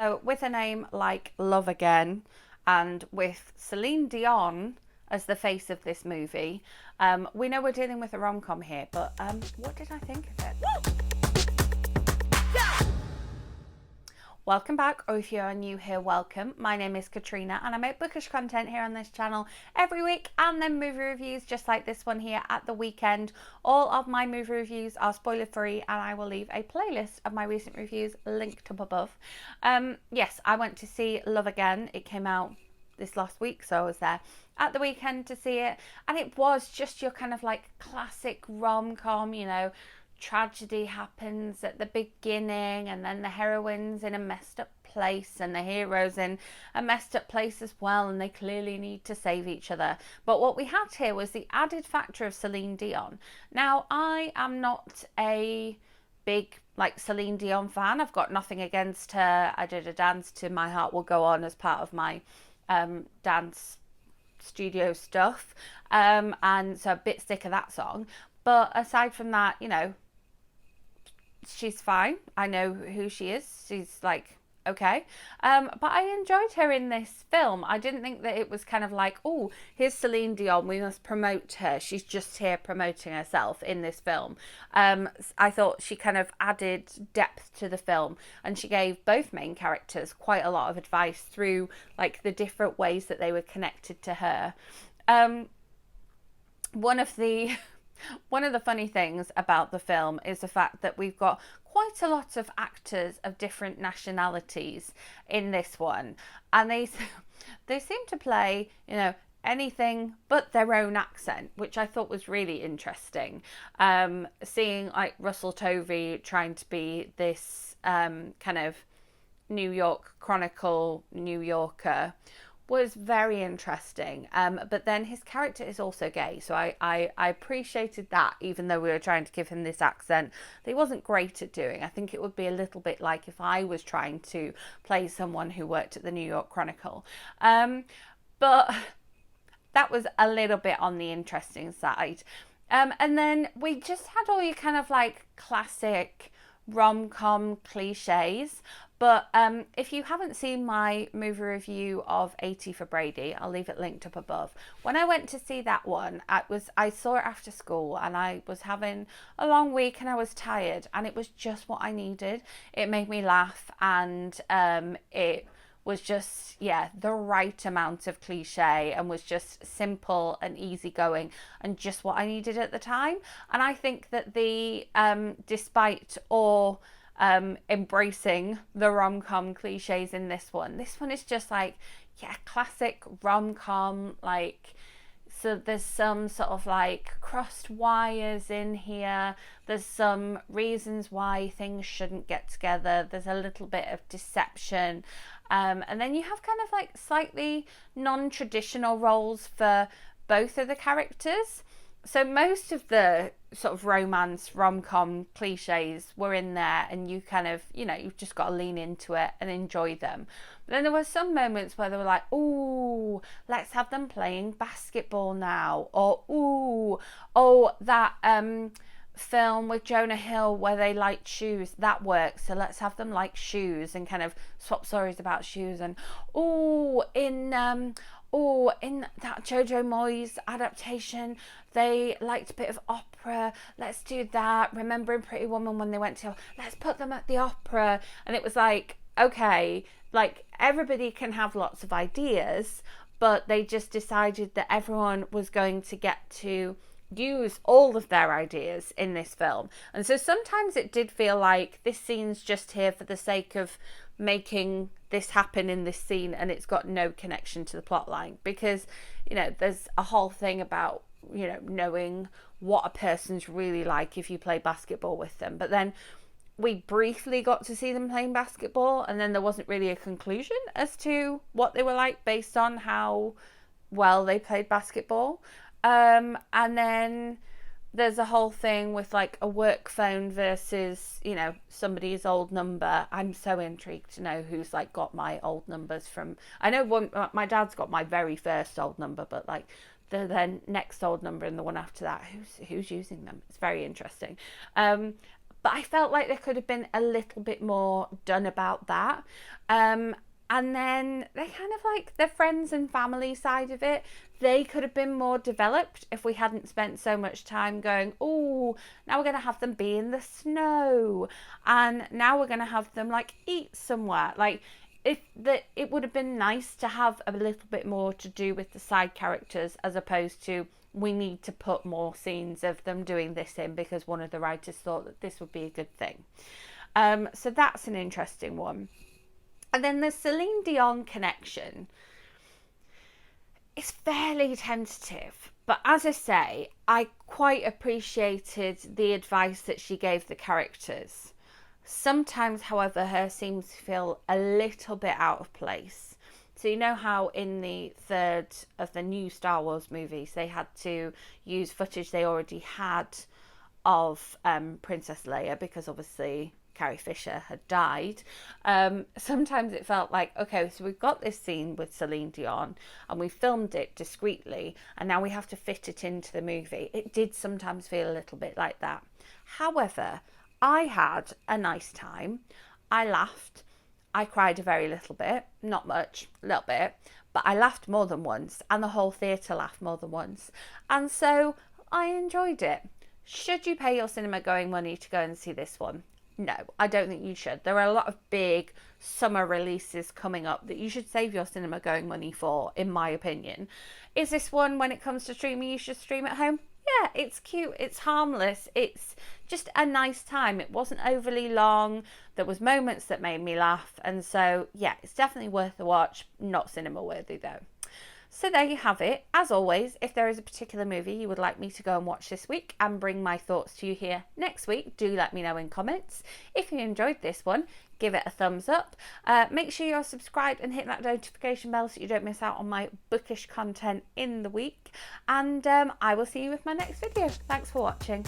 So, with a name like Love Again and with Celine Dion as the face of this movie, we know we're dealing with a rom com here, but what did I think of it? Welcome back, or if you're new here, welcome. My name is Katrina and I make bookish content here on this channel every week, and then movie reviews just like this one here at the weekend. All of my movie reviews are spoiler free, and I will leave a playlist of my recent reviews linked up above. Yes, I went to see Love Again. It came out this last week, so I was there at the weekend to see it, and it was just your kind of like classic rom-com, tragedy happens at the beginning, and then the heroine's in a messed up place and the hero's in a messed up place as well, and they clearly need to save each other. But what we had here was the added factor of Celine Dion. Now, I am not a big Celine Dion fan. I've got nothing against her. I did a dance to My Heart Will Go On as part of my dance studio stuff, and so a bit sick of that song. But aside from that, she's fine. I know who she is. She's like, okay. But I enjoyed her in this film. I didn't think that it was kind of like, oh, here's Celine Dion, we must promote her. She's just here promoting herself in this film. I thought she kind of added depth to the film, and she gave both main characters quite a lot of advice through like the different ways that they were connected to her. One of the funny things about the film is the fact that we've got quite a lot of actors of different nationalities in this one, and they seem to play, anything but their own accent, which I thought was really interesting. Seeing like Russell Tovey trying to be this kind of New York Chronicle New Yorker was very interesting. But then his character is also gay, so I appreciated that, even though we were trying to give him this accent that he wasn't great at doing. I think it would be a little bit like if I was trying to play someone who worked at the New York Chronicle. But that was a little bit on the interesting side. And then we just had all your kind of like classic rom-com cliches. But if you haven't seen my movie review of 80 for Brady, I'll leave it linked up above. When I went to see that one, I saw it after school, and I was having a long week and I was tired, and it was just what I needed. It made me laugh, and it was just, the right amount of cliche, and was just simple and easygoing and just what I needed at the time. And I think that despite all embracing the rom-com cliches in this one is just like, classic rom-com. Like, so there's some sort of like crossed wires in here, there's some reasons why things shouldn't get together, there's a little bit of deception, and then you have kind of like slightly non-traditional roles for both of the characters. So most of the sort of romance rom-com cliches were in there, and you kind of, you've just got to lean into it and enjoy them. But then there were some moments where they were like, ooh, let's have them playing basketball now, or that film with Jonah Hill where they liked shoes, that works, so let's have them like shoes, and kind of swap stories about shoes. And in that Jojo Moyes adaptation, they liked a bit of opera, let's do that. Remembering Pretty Woman, when they went to, let's put them at the opera. And it was like, okay, like everybody can have lots of ideas, but they just decided that everyone was going to get to use all of their ideas in this film. And so sometimes it did feel like this scene's just here for the sake of making this happen in this scene, and it's got no connection to the plot line, because there's a whole thing about knowing what a person's really like if you play basketball with them. But then we briefly got to see them playing basketball, and then there wasn't really a conclusion as to what they were like based on how well they played basketball. And then there's a whole thing with like a work phone versus, somebody's old number. I'm so intrigued to know who's like got my old numbers from. I know my dad's got my very first old number, but like the then next old number and the one after that, who's using them? It's very interesting. but I felt like there could have been a little bit more done about that. And then they kind of like the friends and family side of it, they could have been more developed if we hadn't spent so much time going, oh, now we're going to have them be in the snow, and now we're going to have them like eat somewhere. Like, it would have been nice to have a little bit more to do with the side characters, as opposed to we need to put more scenes of them doing this in because one of the writers thought that this would be a good thing. So that's an interesting one. And then the Celine Dion connection is fairly tentative. But as I say, I quite appreciated the advice that she gave the characters. Sometimes, however, her seems to feel a little bit out of place. So you know how in the third of the new Star Wars movies, they had to use footage they already had of Princess Leia, because obviously Carrie Fisher had died. Sometimes it felt like, okay, so we've got this scene with Celine Dion and we filmed it discreetly and now we have to fit it into the movie. It did sometimes feel a little bit like that. However, I had a nice time. I laughed. I cried a very little bit, not much, a little bit, but I laughed more than once, and the whole theatre laughed more than once. And so I enjoyed it. Should you pay your cinema going money to go and see this one? No, I don't think you should. There are a lot of big summer releases coming up that you should save your cinema going money for, in my opinion. Is this one, when it comes to streaming, you should stream at home? Yeah, it's cute, it's harmless, it's just a nice time. It wasn't overly long, there was moments that made me laugh, and so yeah, it's definitely worth a watch. Not cinema worthy though. So there you have it. As always, if there is a particular movie you would like me to go and watch this week and bring my thoughts to you here next week, do let me know in comments. If you enjoyed this one, give it a thumbs up. Make sure you're subscribed and hit that notification bell so you don't miss out on my bookish content in the week. And I will see you with my next video. Thanks for watching.